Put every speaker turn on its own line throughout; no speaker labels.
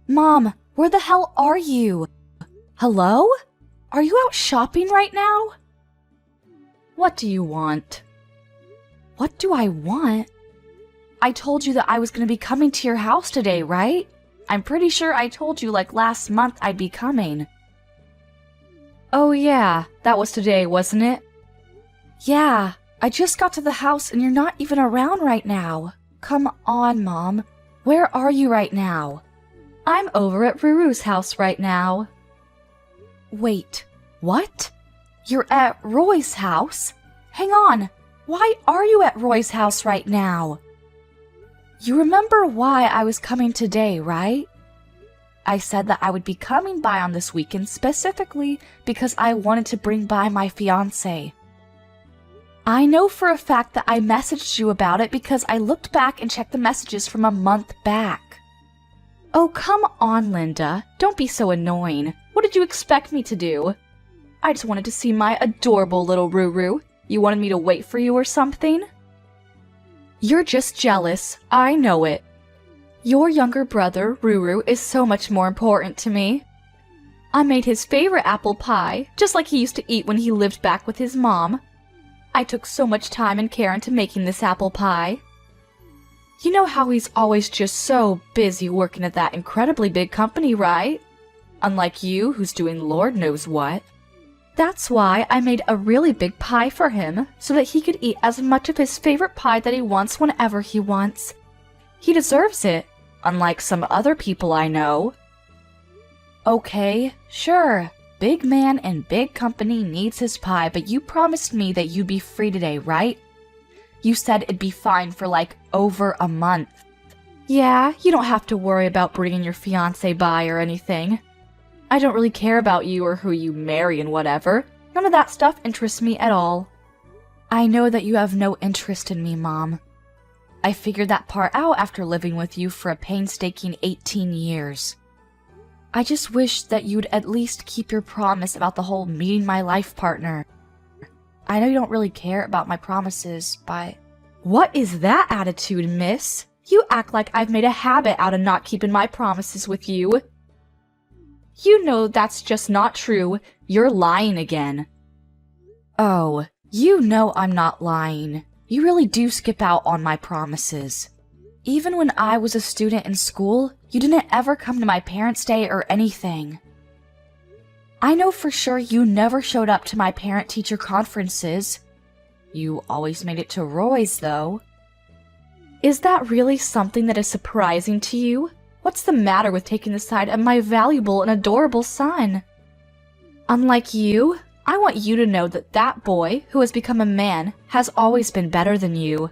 Mom, where the hell are you? Hello? Are you out shopping right now? What do you want? What do I want? I told you that I was going to be coming to your house today, right? I'm pretty sure I told you like last month I'd be coming. Oh yeah, that was today, wasn't it? Yeah, I just got to the house and you're not even around right now. Come on, Mom. Where are you right now? I'm over at Ruru's house right now. Wait, what? You're at Roy's house? Hang on, why are you at Roy's house right now? You remember why I was coming today, right? I said that I would be coming by on this weekend specifically because I wanted to bring by my fiancé. I know for a fact that I messaged you about it because I looked back and checked the messages from a month back. Oh, come on, Linda. Don't be so annoying. What did you expect me to do? I just wanted to see my adorable little Ruru. You wanted me to wait for you or something? You're just jealous. I know it. Your younger brother, Ruru, is so much more important to me. I made his favorite apple pie, just like he used to eat when he lived back with his mom. I took so much time and care into making this apple pie. You know how he's always just so busy working at that incredibly big company, right? Unlike you, who's doing Lord knows what. That's why I made a really big pie for him, so that he could eat as much of his favorite pie that he wants whenever he wants. He deserves it, unlike some other people I know. Okay, sure. Big man and big company needs his pie, but you promised me that you'd be free today, right? You said it'd be fine for like over a month. Yeah, you don't have to worry about bringing your fiancé by or anything. I don't really care about you or who you marry and whatever. None of that stuff interests me at all. I know that you have no interest in me, Mom. I figured that part out after living with you for a painstaking 18 years. I just wish that you'd at least keep your promise about the whole meeting my life partner. I know you don't really care about my promises, but... What is that attitude, miss? You act like I've made a habit out of not keeping my promises with you. You know that's just not true. You're lying again. Oh, you know I'm not lying. You really do skip out on my promises. Even when I was a student in school, you didn't ever come to my parents' day or anything. I know for sure you never showed up to my parent-teacher conferences. You always made it to Roy's, though. Is that really something that is surprising to you? What's the matter with taking the side of my valuable and adorable son? Unlike you, I want you to know that that boy, who has become a man, has always been better than you.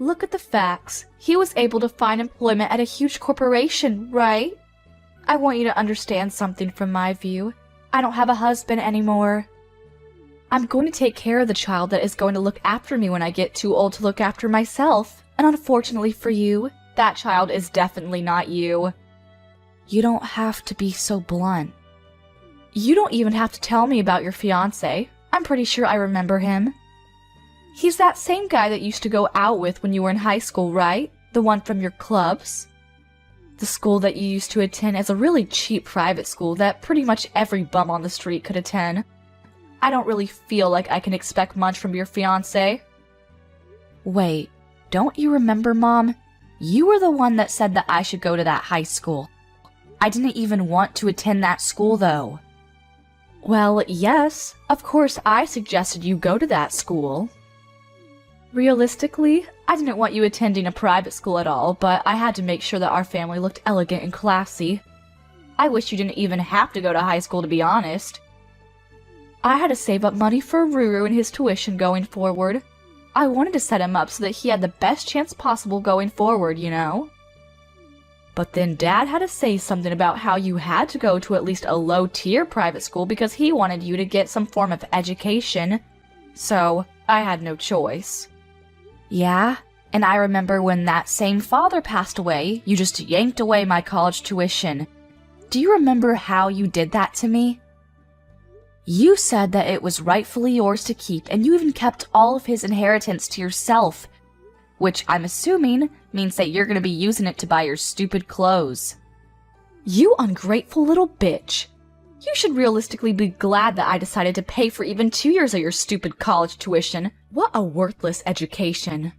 Look at the facts. He was able to find employment at a huge corporation, right? I want you to understand something from my view. I don't have a husband anymore. I'm going to take care of the child that is going to look after me when I get too old to look after myself. And unfortunately for you, that child is definitely not you. You don't have to be so blunt. You don't even have to tell me about your fiancé. I'm pretty sure I remember him. He's that same guy that you used to go out with when you were in high school, right? The one from your clubs? The school that you used to attend as a really cheap private school that pretty much every bum on the street could attend. I don't really feel like I can expect much from your fiancé. Wait, don't you remember, Mom? You were the one that said that I should go to that high school. I didn't even want to attend that school, though. Well, yes, of course I suggested you go to that school. Realistically, I didn't want you attending a private school at all, but I had to make sure that our family looked elegant and classy. I wish you didn't even have to go to high school, to be honest. I had to save up money for Ruru and his tuition going forward. I wanted to set him up so that he had the best chance possible going forward, you know? But then Dad had to say something about how you had to go to at least a low-tier private school because he wanted you to get some form of education. So, I had no choice. Yeah, and I remember when that same father passed away, you just yanked away my college tuition. Do you remember how you did that to me? You said that it was rightfully yours to keep, and you even kept all of his inheritance to yourself, which I'm assuming means that you're gonna be using it to buy your stupid clothes. You ungrateful little bitch. You should realistically be glad that I decided to pay for even 2 years of your stupid college tuition. What a worthless education.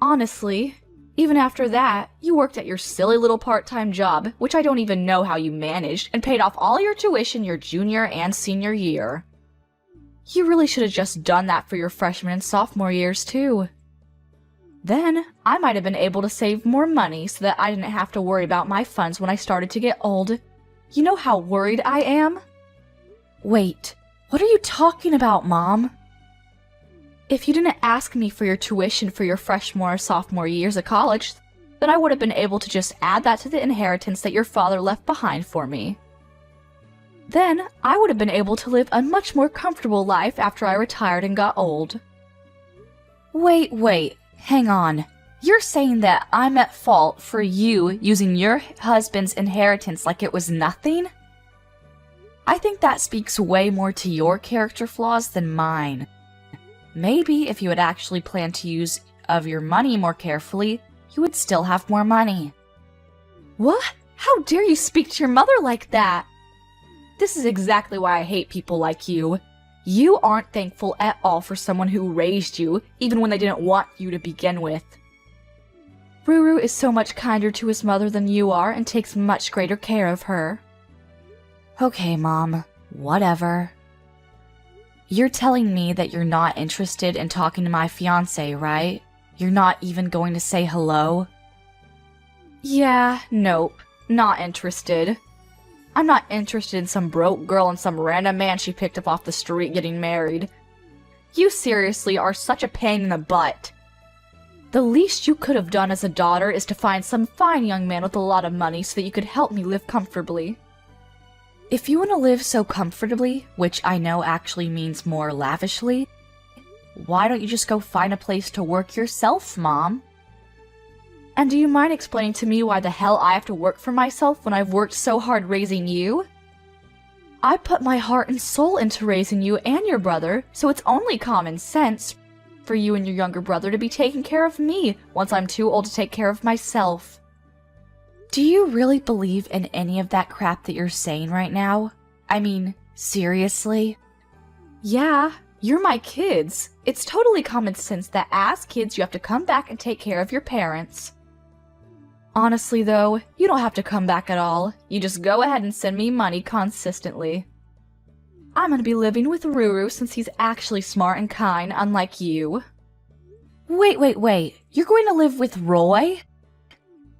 Honestly, even after that, you worked at your silly little part-time job, which I don't even know how you managed, and paid off all your tuition your junior and senior year. You really should have just done that for your freshman and sophomore years, too. Then, I might have been able to save more money so that I didn't have to worry about my funds when I started to get old. You know how worried I am? Wait, what are you talking about, Mom? If you didn't ask me for your tuition for your freshman or sophomore years of college, then I would have been able to just add that to the inheritance that your father left behind for me. Then, I would have been able to live a much more comfortable life after I retired and got old. Wait, hang on. You're saying that I'm at fault for you using your husband's inheritance like it was nothing? I think that speaks way more to your character flaws than mine. Maybe if you had actually planned to use of your money more carefully, you would still have more money. What? How dare you speak to your mother like that? This is exactly why I hate people like you. You aren't thankful at all for someone who raised you, even when they didn't want you to begin with. Ruru is so much kinder to his mother than you are and takes much greater care of her. Okay, Mom. Whatever. You're telling me that you're not interested in talking to my fiancé, right? You're not even going to say hello? Yeah, nope. Not interested. I'm not interested in some broke girl and some random man she picked up off the street getting married. You seriously are such a pain in the butt. The least you could have done as a daughter is to find some fine young man with a lot of money so that you could help me live comfortably. If you want to live so comfortably, which I know actually means more lavishly, why don't you just go find a place to work yourself, Mom? And do you mind explaining to me why the hell I have to work for myself when I've worked so hard raising you? I put my heart and soul into raising you and your brother, so it's only common sense for you and your younger brother to be taking care of me once I'm too old to take care of myself. Do you really believe in any of that crap that you're saying right now? I mean, seriously? Yeah, you're my kids. It's totally common sense that as kids you have to come back and take care of your parents. Honestly though, you don't have to come back at all. You just go ahead and send me money consistently. I'm gonna be living with Ruru since he's actually smart and kind, unlike you. Wait. You're going to live with Roy?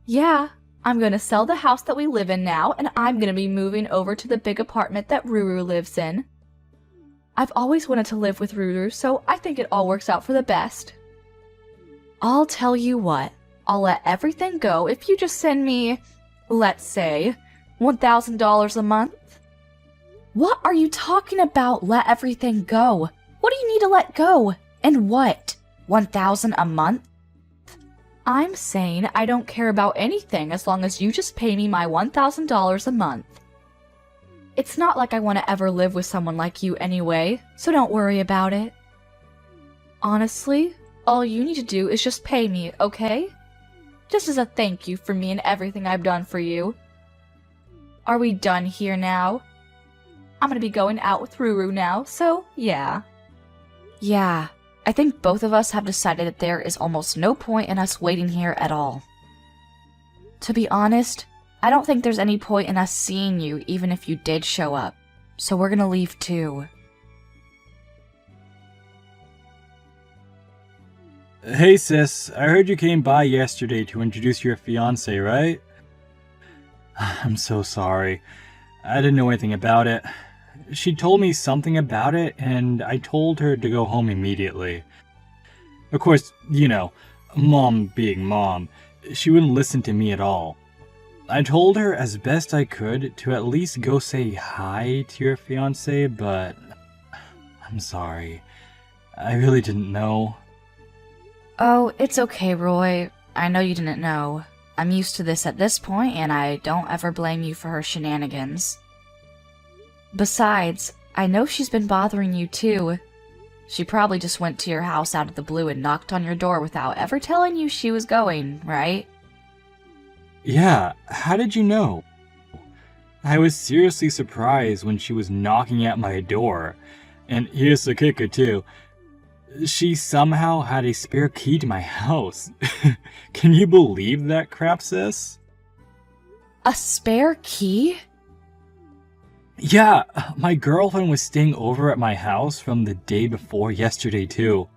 Yeah, I'm gonna sell the house that we live in now, and I'm gonna be moving over to the big apartment that Ruru lives in. I've always wanted to live with Ruru, so I think it all works out for the best. I'll tell you what, I'll let everything go if you just send me, let's say, $1,000 a month. What are you talking about, let everything go? What do you need to let go? And what? 1,000 a month? I'm saying I don't care about anything as long as you just pay me my $1,000 a month. It's not like I want to ever live with someone like you anyway, so don't worry about it. Honestly, all you need to do is just pay me, okay? Just as a thank you for me and everything I've done for you. Are we done here now? I'm gonna be going out with Ruru now, so yeah. Yeah, I think both of us have decided that there is almost no point in us waiting here at all. To be honest, I don't think there's any point in us seeing you even if you did show up, so we're gonna leave too.
Hey sis, I heard you came by yesterday to introduce your fiancé, right? I'm so sorry. I didn't know anything about it. She told me something about it, and I told her to go home immediately. Of course, you know, Mom being Mom, she wouldn't listen to me at all. I told her as best I could to at least go say hi to your fiancé, but I'm sorry. I really didn't know.
Oh, it's okay, Roy. I know you didn't know. I'm used to this at this point, and I don't ever blame you for her shenanigans. Besides, I know she's been bothering you too. She probably just went to your house out of the blue and knocked on your door without ever telling you she was going, right?
Yeah, how did you know? I was seriously surprised when she was knocking at my door. And here's the kicker too. She somehow had a spare key to my house. Can you believe that crap, sis?
A spare key?
Yeah, my girlfriend was staying over at my house from the day before yesterday too.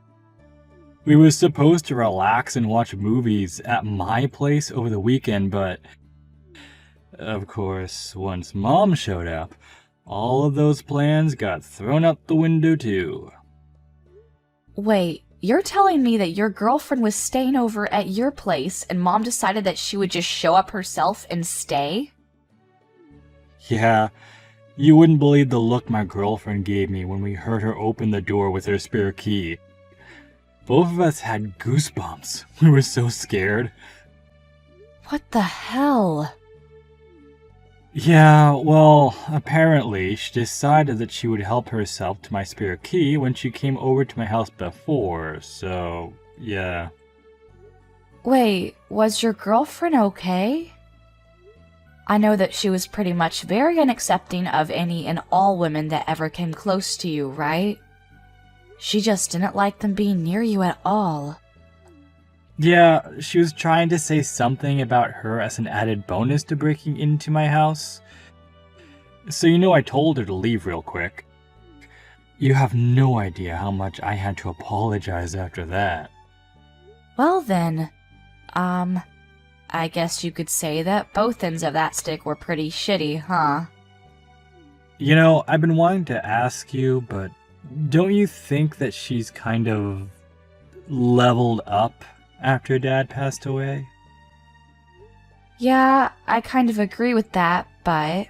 We were supposed to relax and watch movies at my place over the weekend, but of course, once Mom showed up, all of those plans got thrown out the window too.
Wait, you're telling me that your girlfriend was staying over at your place and Mom decided that she would just show up herself and stay?
Yeah, you wouldn't believe the look my girlfriend gave me when we heard her open the door with her spare key. Both of us had goosebumps. We were so scared.
What the hell?
Yeah, well, apparently she decided that she would help herself to my spare key when she came over to my house before, so yeah.
Wait, was your girlfriend okay? I know that she was pretty much very unaccepting of any and all women that ever came close to you, right? She just didn't like them being near you at all.
Yeah, she was trying to say something about her as an added bonus to breaking into my house. So I told her to leave real quick. You have no idea how much I had to apologize after that.
Well then, I guess you could say that both ends of that stick were pretty shitty, huh?
I've been wanting to ask you, but don't you think that she's kind of leveled up after Dad passed away?
Yeah, I kind of agree with that, but...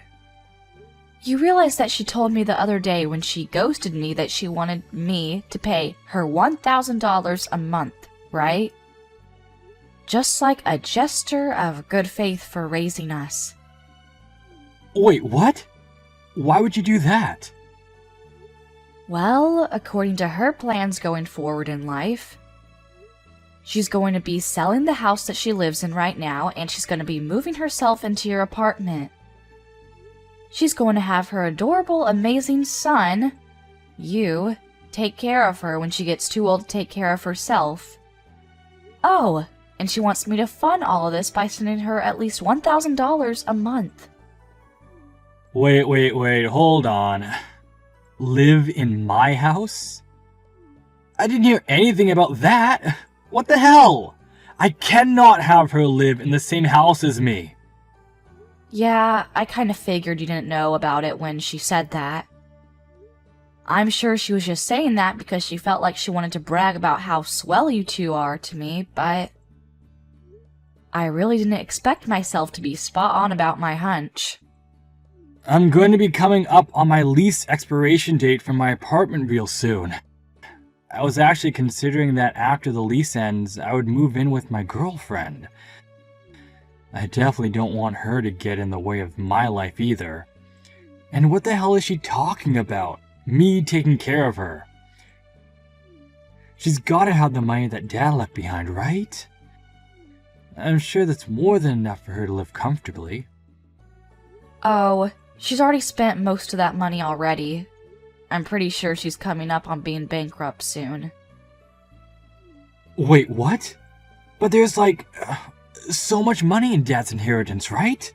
You realize that she told me the other day when she ghosted me that she wanted me to pay her $1,000 a month, right? Just like a gesture of good faith for raising us.
Wait, what? Why would you do that?
Well, according to her plans going forward in life, she's going to be selling the house that she lives in right now, and she's going to be moving herself into your apartment. She's going to have her adorable, amazing son, you, take care of her when she gets too old to take care of herself. Oh, and she wants me to fund all of this by sending her at least $1,000 a month.
Wait, hold on. Live in my house? I didn't hear anything about that. What the hell? I cannot have her live in the same house as me.
Yeah, I kind of figured you didn't know about it when she said that. I'm sure she was just saying that because she felt like she wanted to brag about how swell you two are to me, but I really didn't expect myself to be spot on about my hunch.
I'm going to be coming up on my lease expiration date for my apartment real soon. I was actually considering that after the lease ends, I would move in with my girlfriend. I definitely don't want her to get in the way of my life either. And what the hell is she talking about? Me taking care of her. She's gotta have the money that Dad left behind, right? I'm sure that's more than enough for her to live comfortably.
Oh, she's already spent most of that money already. I'm pretty sure she's coming up on being bankrupt soon.
Wait, what? But there's so much money in Dad's inheritance, right?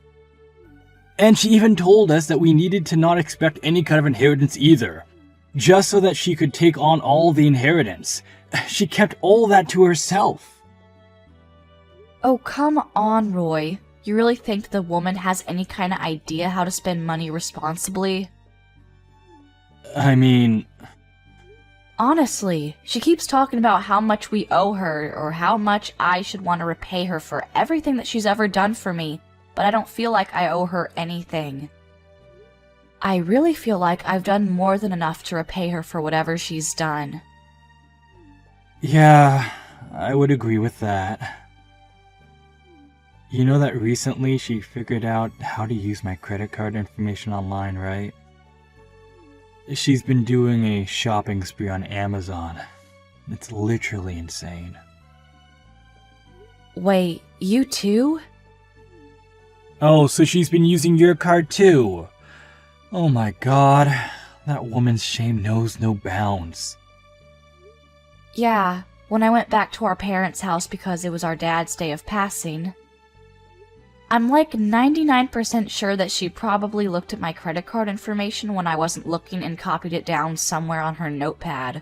And she even told us that we needed to not expect any kind of inheritance either, just so that she could take on all the inheritance. She kept all that to herself.
Oh, come on, Roy. You really think the woman has any kind of idea how to spend money responsibly?
I mean...
Honestly, she keeps talking about how much we owe her or how much I should want to repay her for everything that she's ever done for me, but I don't feel like I owe her anything. I really feel like I've done more than enough to repay her for whatever she's done.
Yeah, I would agree with that. You know that recently she figured out how to use my credit card information online, right? She's been doing a shopping spree on Amazon. It's literally insane.
Wait, you too?
Oh, so she's been using your card too? Oh my god, that woman's shame knows no bounds.
Yeah, when I went back to our parents' house because it was our dad's day of passing. I'm like 99% sure that she probably looked at my credit card information when I wasn't looking and copied it down somewhere on her notepad.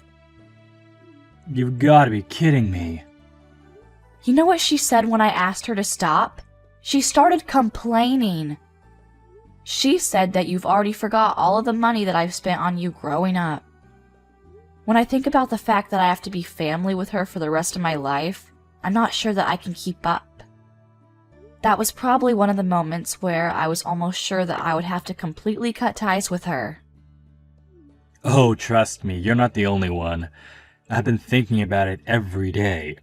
You've gotta be kidding me.
You know what she said when I asked her to stop? She started complaining. She said that you've already forgot all of the money that I've spent on you growing up. When I think about the fact that I have to be family with her for the rest of my life, I'm not sure that I can keep up. That was probably one of the moments where I was almost sure that I would have to completely cut ties with her.
Oh, trust me, you're not the only one. I've been thinking about it every day.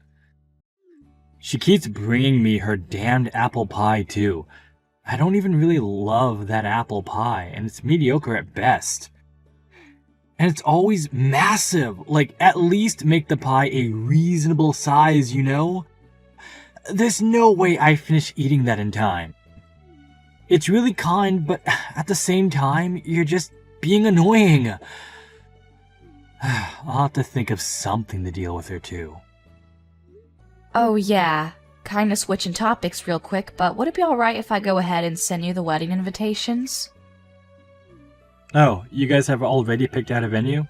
She keeps bringing me her damned apple pie, too. I don't even really love that apple pie, and it's mediocre at best. And it's always massive. Like, at least make the pie a reasonable size, you know? There's no way I finish eating that in time. It's really kind, but at the same time, you're just being annoying. I'll have to think of something to deal with her, too.
Oh yeah, kinda switching topics real quick, but would it be alright if I go ahead and send you the wedding invitations?
Oh, you guys have already picked out a venue?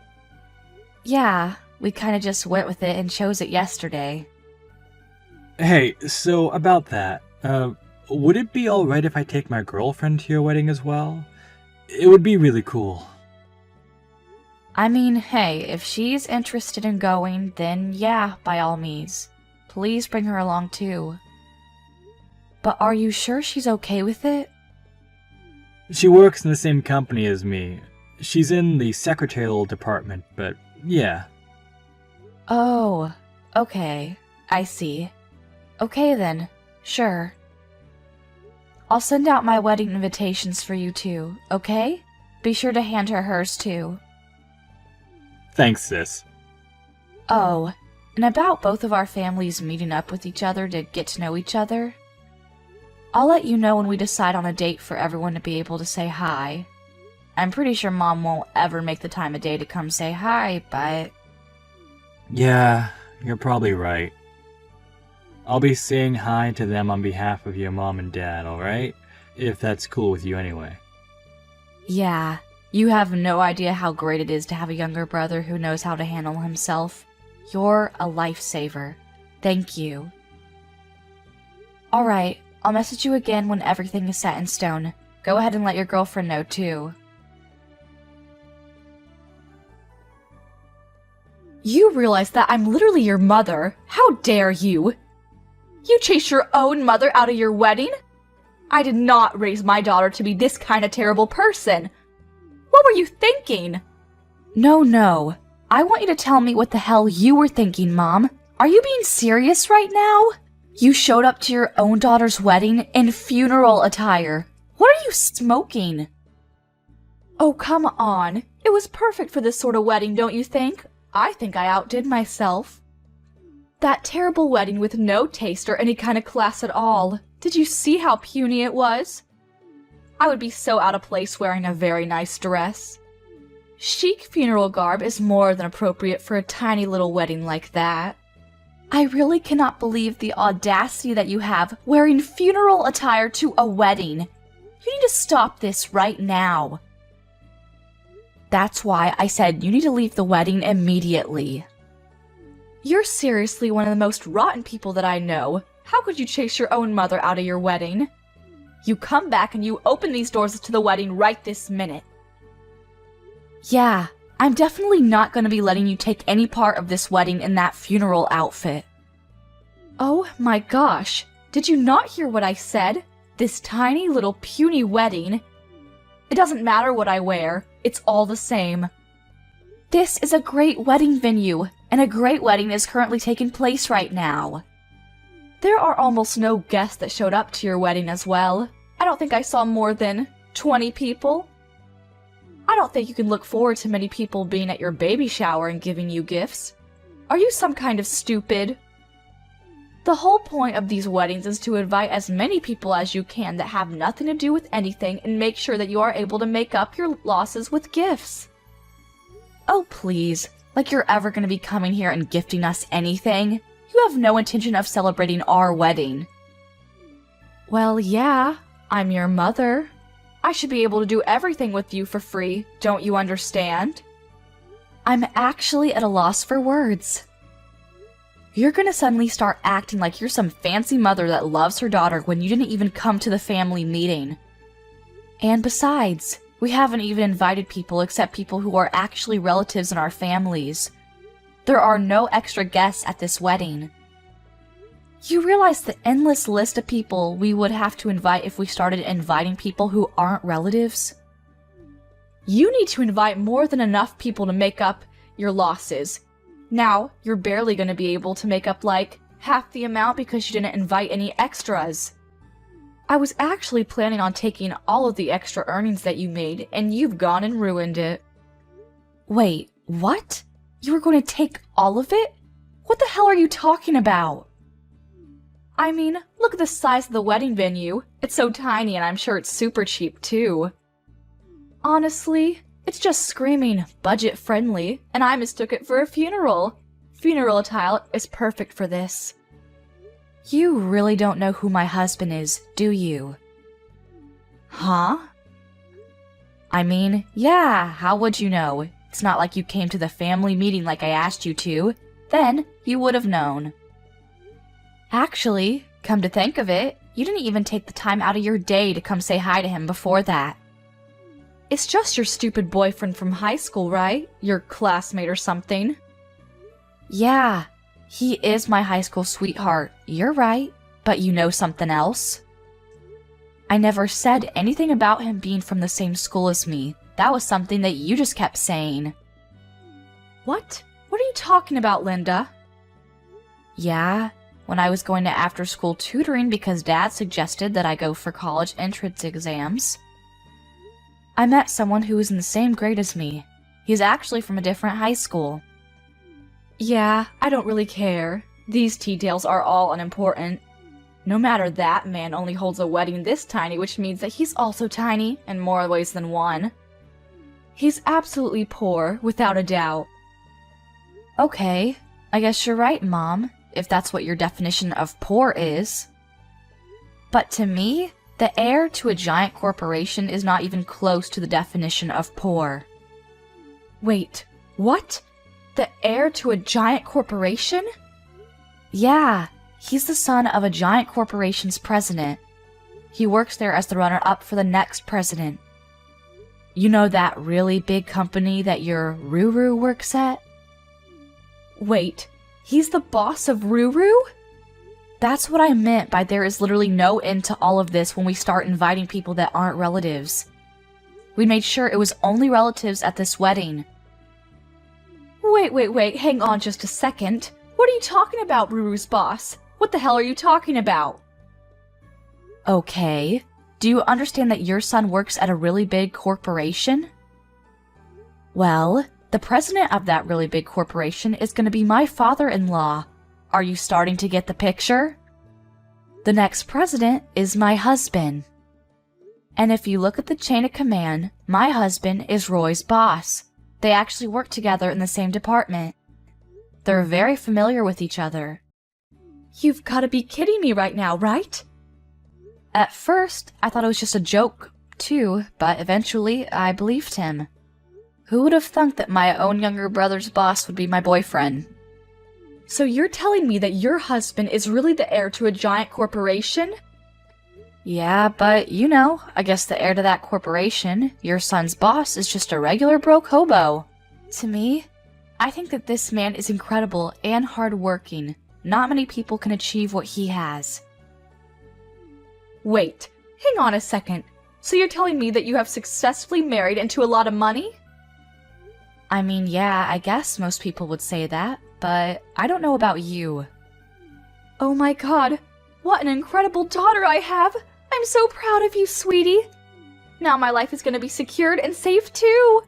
Yeah, we kinda just went with it and chose it yesterday.
Hey, so about that, would it be alright if I take my girlfriend to your wedding as well? It would be really cool.
I mean, hey, if she's interested in going, then yeah, by all means. Please bring her along too. But are you sure she's okay with it?
She works in the same company as me. She's in the secretarial department, but yeah.
Oh, okay, I see. Okay then, sure. I'll send out my wedding invitations for you too, okay? Be sure to hand her hers too.
Thanks, sis.
Oh, and about both of our families meeting up with each other to get to know each other. I'll let you know when we decide on a date for everyone to be able to say hi. I'm pretty sure Mom won't ever make the time of day to come say hi, but...
Yeah, you're probably right. I'll be saying hi to them on behalf of your mom and dad, alright? If that's cool with you anyway.
Yeah, you have no idea how great it is to have a younger brother who knows how to handle himself. You're a lifesaver. Thank you. Alright, I'll message you again when everything is set in stone. Go ahead and let your girlfriend know too. You realize that I'm literally your mother. How dare you? You chased your own mother out of your wedding? I did not raise my daughter to be this kind of terrible person. What were you thinking? No. I want you to tell me what the hell you were thinking, Mom. Are you being serious right now? You showed up to your own daughter's wedding in funeral attire. What are you smoking? Oh, come on. It was perfect for this sort of wedding, don't you think? I think I outdid myself. That terrible wedding with no taste or any kind of class at all. Did you see how puny it was? I would be so out of place wearing a very nice dress. Chic funeral garb is more than appropriate for a tiny little wedding like that. I really cannot believe the audacity that you have wearing funeral attire to a wedding. You need to stop this right now. That's why I said you need to leave the wedding immediately. You're seriously one of the most rotten people that I know. How could you chase your own mother out of your wedding? You come back and you open these doors to the wedding right this minute. Yeah, I'm definitely not going to be letting you take any part of this wedding in that funeral outfit. Oh my gosh, did you not hear what I said? This tiny little puny wedding. It doesn't matter what I wear, it's all the same. This is a great wedding venue, and a great wedding is currently taking place right now. There are almost no guests that showed up to your wedding as well. I don't think I saw more than 20 people. I don't think you can look forward to many people being at your baby shower and giving you gifts. Are you some kind of stupid? The whole point of these weddings is to invite as many people as you can that have nothing to do with anything and make sure that you are able to make up your losses with gifts. Oh please, like you're ever going to be coming here and gifting us anything? You have no intention of celebrating our wedding. Well, yeah, I'm your mother. I should be able to do everything with you for free, don't you understand? I'm actually at a loss for words. You're gonna suddenly start acting like you're some fancy mother that loves her daughter when you didn't even come to the family meeting. And besides, we haven't even invited people except people who are actually relatives in our families. There are no extra guests at this wedding. You realize the endless list of people we would have to invite if we started inviting people who aren't relatives? You need to invite more than enough people to make up your losses. Now, you're barely going to be able to make up like half the amount because you didn't invite any extras. I was actually planning on taking all of the extra earnings that you made, and you've gone and ruined it. Wait, what? You were going to take all of it? What the hell are you talking about? I mean, look at the size of the wedding venue. It's so tiny and I'm sure it's super cheap too. Honestly, it's just screaming budget-friendly, and I mistook it for a funeral. Funeral attire is perfect for this. You really don't know who my husband is, do you? Huh? I mean, yeah, how would you know? It's not like you came to the family meeting like I asked you to. Then, you would have known. Actually, come to think of it, you didn't even take the time out of your day to come say hi to him before that. It's just your stupid boyfriend from high school, right? Your classmate or something. Yeah, he is my high school sweetheart. You're right, but you know something else? I never said anything about him being from the same school as me. That was something that you just kept saying. What? What are you talking about, Linda? Yeah, when I was going to after-school tutoring because Dad suggested that I go for college entrance exams, I met someone who was in the same grade as me. He's actually from a different high school. Yeah, I don't really care. These details are all unimportant. No matter, that man only holds a wedding this tiny, which means that he's also tiny in more ways than one. He's absolutely poor, without a doubt. Okay, I guess you're right, Mom, if that's what your definition of poor is. But to me, the heir to a giant corporation is not even close to the definition of poor. Wait, what? The heir to a giant corporation? Yeah, he's the son of a giant corporation's president. He works there as the runner-up for the next president. You know that really big company that your Ruru works at? Wait, he's the boss of Ruru? That's what I meant by there is literally no end to all of this when we start inviting people that aren't relatives. We made sure it was only relatives at this wedding. Wait, hang on just a second. What are you talking about, Ruru's boss? What the hell are you talking about? Okay, do you understand that your son works at a really big corporation? Well, the president of that really big corporation is going to be my father-in-law. Are you starting to get the picture? The next president is my husband. And if you look at the chain of command, my husband is Roy's boss. They actually work together in the same department. They're very familiar with each other. You've got to be kidding me right now, right? At first, I thought it was just a joke, too, but eventually I believed him. Who would have thunk that my own younger brother's boss would be my boyfriend? So you're telling me that your husband is really the heir to a giant corporation? Yeah, but you know, I guess the heir to that corporation, your son's boss, is just a regular broke hobo. To me, I think that this man is incredible and hardworking. Not many people can achieve what he has. Wait, hang on a second. So you're telling me that you have successfully married into a lot of money? I mean, yeah, I guess most people would say that, but I don't know about you. Oh my god, what an incredible daughter I have! I'm so proud of you, sweetie! Now my life is gonna be secured and safe too!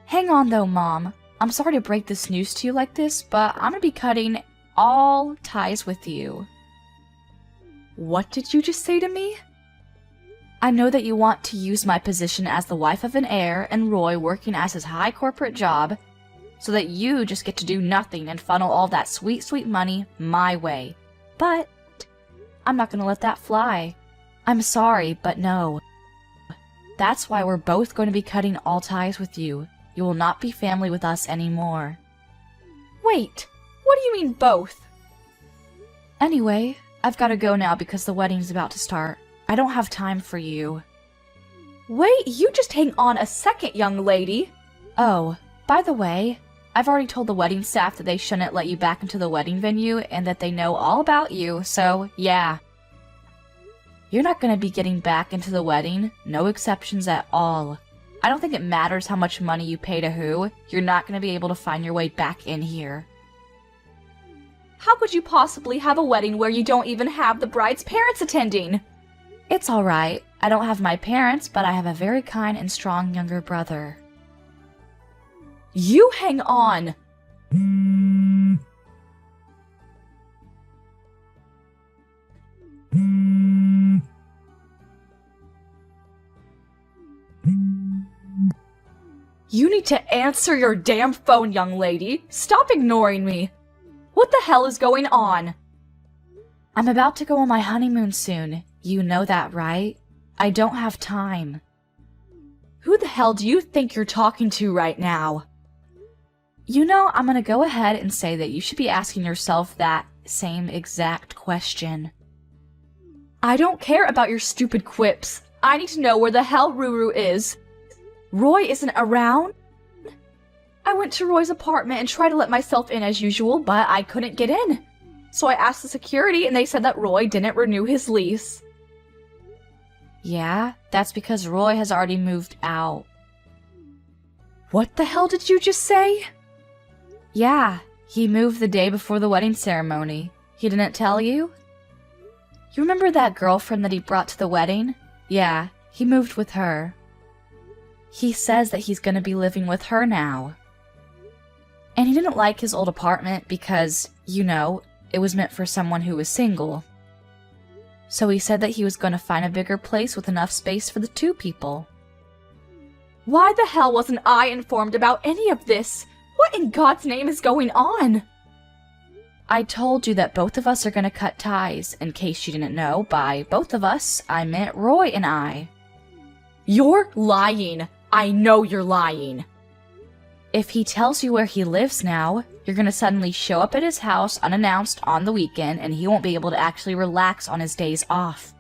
Hang on though, Mom. I'm sorry to break this news to you like this, but I'm gonna be cutting all ties with you. What did you just say to me? I know that you want to use my position as the wife of an heir and Roy working as his high corporate job so that you just get to do nothing and funnel all that sweet, sweet money my way. But I'm not gonna let that fly. I'm sorry, but no. That's why we're both going to be cutting all ties with you. You will not be family with us anymore. Wait, what do you mean both? Anyway, I've got to go now because the wedding's about to start. I don't have time for you. Wait, you just hang on a second, young lady. Oh, by the way, I've already told the wedding staff that they shouldn't let you back into the wedding venue and that they know all about you, so yeah. You're not going to be getting back into the wedding, no exceptions at all. I don't think it matters how much money you pay to who, you're not going to be able to find your way back in here. How could you possibly have a wedding where you don't even have the bride's parents attending? It's alright. I don't have my parents, but I have a very kind and strong younger brother. You hang on! You need to answer your damn phone, young lady. Stop ignoring me. What the hell is going on? I'm about to go on my honeymoon soon. You know that, right? I don't have time. Who the hell do you think you're talking to right now? You know, I'm gonna go ahead and say that you should be asking yourself that same exact question. I don't care about your stupid quips. I need to know where the hell Ruru is. Roy isn't around? I went to Roy's apartment and tried to let myself in as usual, but I couldn't get in. So I asked the security and they said that Roy didn't renew his lease. Yeah, that's because Roy has already moved out. What the hell did you just say? Yeah, he moved the day before the wedding ceremony. He didn't tell you? You remember that girlfriend that he brought to the wedding? Yeah, he moved with her. He says that he's gonna be living with her now. And he didn't like his old apartment because, you know, it was meant for someone who was single. So he said that he was gonna find a bigger place with enough space for the two people. Why the hell wasn't I informed about any of this? What in God's name is going on? I told you that both of us are gonna cut ties. In case you didn't know, by both of us, I meant Roy and I. You're lying. I know you're lying. If he tells you where he lives now, you're gonna suddenly show up at his house unannounced on the weekend and he won't be able to actually relax on his days off.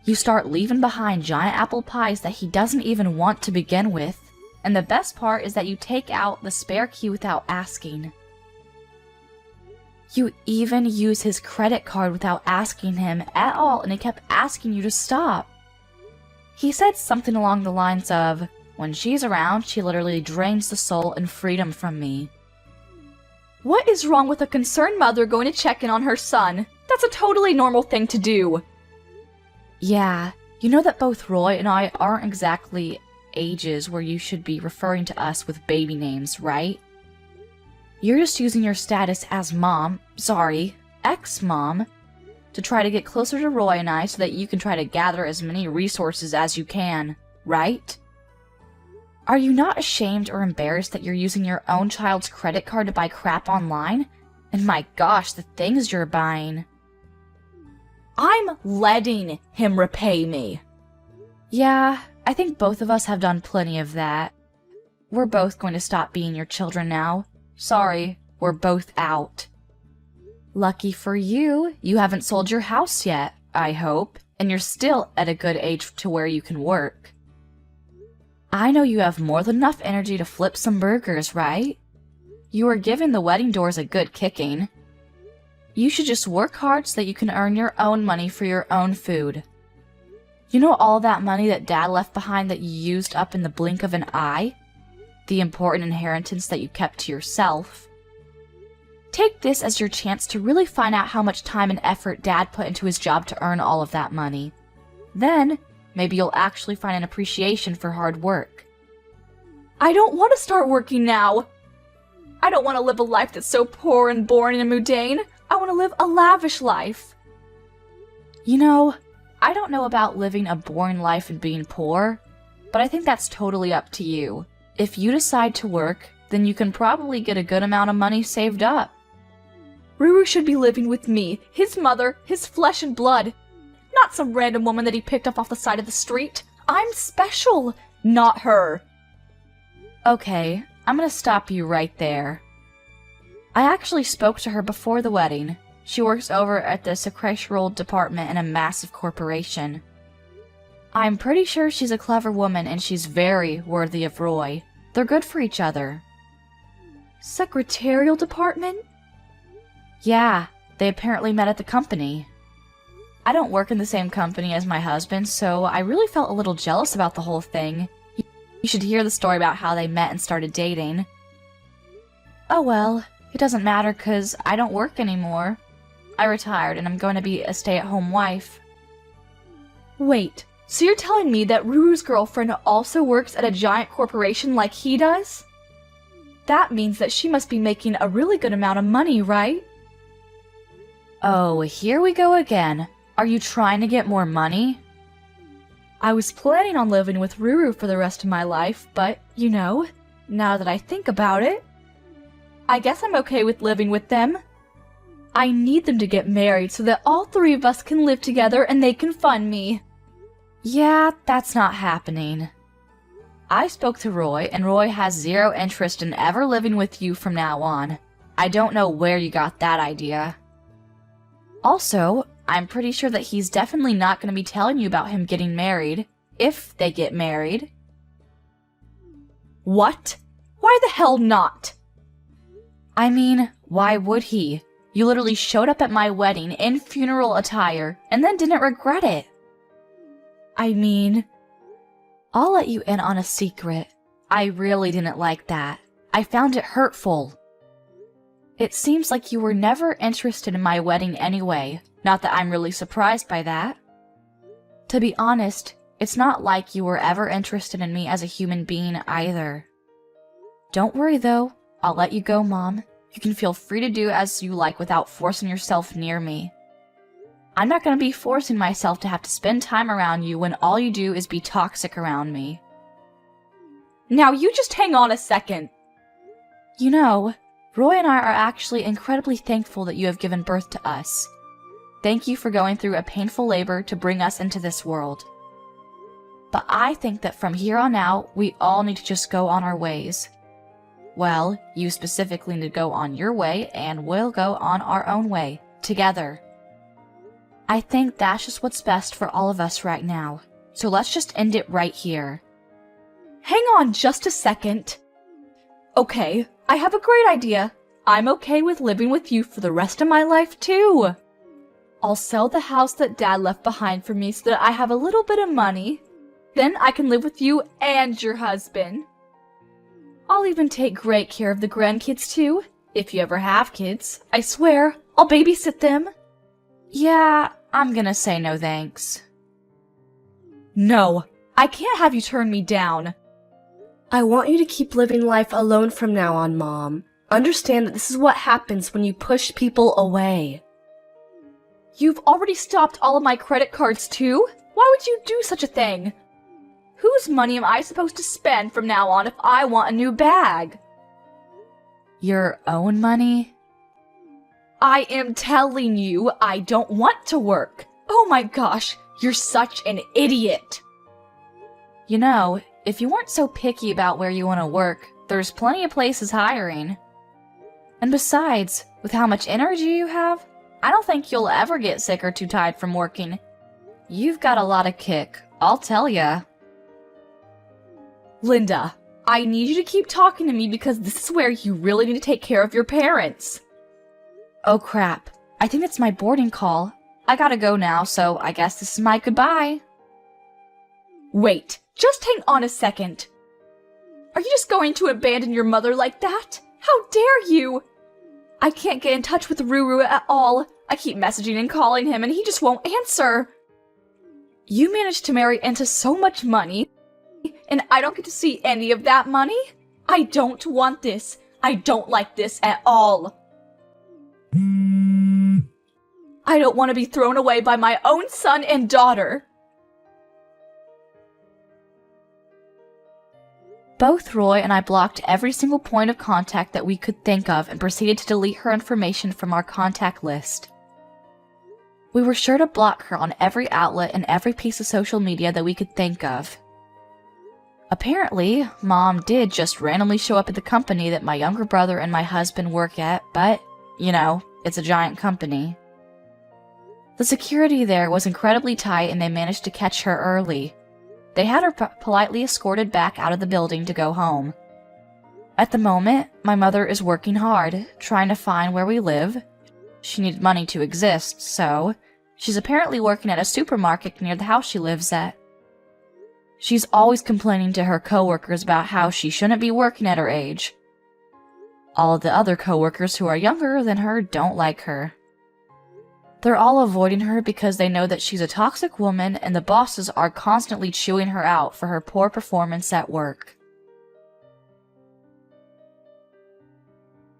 You start leaving behind giant apple pies that he doesn't even want to begin with, and the best part is that you take out the spare key without asking. You even use his credit card without asking him at all, and he kept asking you to stop. He said something along the lines of, "When she's around, she literally drains the soul and freedom from me." What is wrong with a concerned mother going to check in on her son? That's a totally normal thing to do. Yeah, you know that both Roy and I aren't exactly ages where you should be referring to us with baby names, right? You're just using your status as ex-mom, to try to get closer to Roy and I so that you can try to gather as many resources as you can, right? Are you not ashamed or embarrassed that you're using your own child's credit card to buy crap online? And my gosh, the things you're buying. I'm letting him repay me. Yeah, I think both of us have done plenty of that. We're both going to stop being your children now. Sorry, we're both out. Lucky for you, you haven't sold your house yet, I hope, and you're still at a good age to where you can work. I know you have more than enough energy to flip some burgers, right? You are giving the wedding doors a good kicking. You should just work hard so that you can earn your own money for your own food. You know all that money that Dad left behind that you used up in the blink of an eye? The important inheritance that you kept to yourself. Take this as your chance to really find out how much time and effort Dad put into his job to earn all of that money. Then, Maybe you'll actually find an appreciation for hard work. I don't want to start working now. I don't want to live a life that's so poor and boring and mundane. I want to live a lavish life. You know, I don't know about living a boring life and being poor, but I think that's totally up to you. If you decide to work, then you can probably get a good amount of money saved up. Ruru should be living with me, his mother, his flesh and blood. Not some random woman that he picked up off the side of the street. I'm special, not her. Okay, I'm gonna stop you right there. I actually spoke to her before the wedding. She works over at the secretarial department in a massive corporation. I'm pretty sure she's a clever woman and she's very worthy of Roy. They're good for each other. Secretarial department? Yeah, they apparently met at the company. I don't work in the same company as my husband, so I really felt a little jealous about the whole thing. You should hear the story about how they met and started dating. Oh well, it doesn't matter because I don't work anymore. I retired and I'm going to be a stay-at-home wife. Wait, so you're telling me that Ruru's girlfriend also works at a giant corporation like he does? That means that she must be making a really good amount of money, right? Oh, here we go again. Are you trying to get more money? I was planning on living with Ruru for the rest of my life, but, you know, now that I think about it, I guess I'm okay with living with them. I need them to get married so that all three of us can live together and they can fund me. Yeah, that's not happening. I spoke to Roy, and Roy has zero interest in ever living with you from now on. I don't know where you got that idea. Also, I'm pretty sure that he's definitely not going to be telling you about him getting married, if they get married. What? Why the hell not? I mean, why would he? You literally showed up at my wedding in funeral attire, and then didn't regret it. I mean, I'll let you in on a secret. I really didn't like that. I found it hurtful. It seems like you were never interested in my wedding anyway. Not that I'm really surprised by that. To be honest, it's not like you were ever interested in me as a human being either. Don't worry though, I'll let you go, Mom. You can feel free to do as you like without forcing yourself near me. I'm not going to be forcing myself to have to spend time around you when all you do is be toxic around me. Now you just hang on a second. You know, Roy and I are actually incredibly thankful that you have given birth to us. Thank you for going through a painful labor to bring us into this world. But I think that from here on out, we all need to just go on our ways. Well, you specifically need to go on your way, and we'll go on our own way, together. I think that's just what's best for all of us right now. So let's just end it right here. Hang on just a second. Okay, I have a great idea. I'm okay with living with you for the rest of my life too. I'll sell the house that Dad left behind for me so that I have a little bit of money. Then I can live with you and your husband. I'll even take great care of the grandkids too, if you ever have kids. I swear, I'll babysit them. Yeah, I'm gonna say no thanks. No, I can't have you turn me down.
I want you to keep living life alone from now on, Mom. Understand that this is what happens when you push people away.
You've already stopped all of my credit cards too? Why would you do such a thing? Whose money am I supposed to spend from now on if I want a new bag? Your own money? I am telling you, I don't want to work. Oh my gosh, you're such an idiot. You know, if you weren't so picky about where you want to work, there's plenty of places hiring. And besides, with how much energy you have, I don't think you'll ever get sick or too tired from working. You've got a lot of kick, I'll tell ya. Linda, I need you to keep talking to me because this is where you really need to take care of your parents. Oh crap, I think it's my boarding call. I gotta go now, so I guess this is my goodbye. Wait, just hang on a second. Are you just going to abandon your mother like that? How dare you! I can't get in touch with Ruru at all. I keep messaging and calling him and he just won't answer. You managed to marry into so much money, and I don't get to see any of that money? I don't want this. I don't like this at all. I don't want to be thrown away by my own son and daughter. Both Roy and I blocked every single point of contact that we could think of and proceeded to delete her information from our contact list. We were sure to block her on every outlet and every piece of social media that we could think of. Apparently, Mom did just randomly show up at the company that my younger brother and my husband work at, but, you know, it's a giant company. The security there was incredibly tight and they managed to catch her early. They had her politely escorted back out of the building to go home. At the moment, my mother is working hard, trying to find where we live. She needed money to exist, so she's apparently working at a supermarket near the house she lives at. She's always complaining to her coworkers about how she shouldn't be working at her age. All of the other coworkers who are younger than her don't like her. They're all avoiding her because they know that she's a toxic woman and the bosses are constantly chewing her out for her poor performance at work.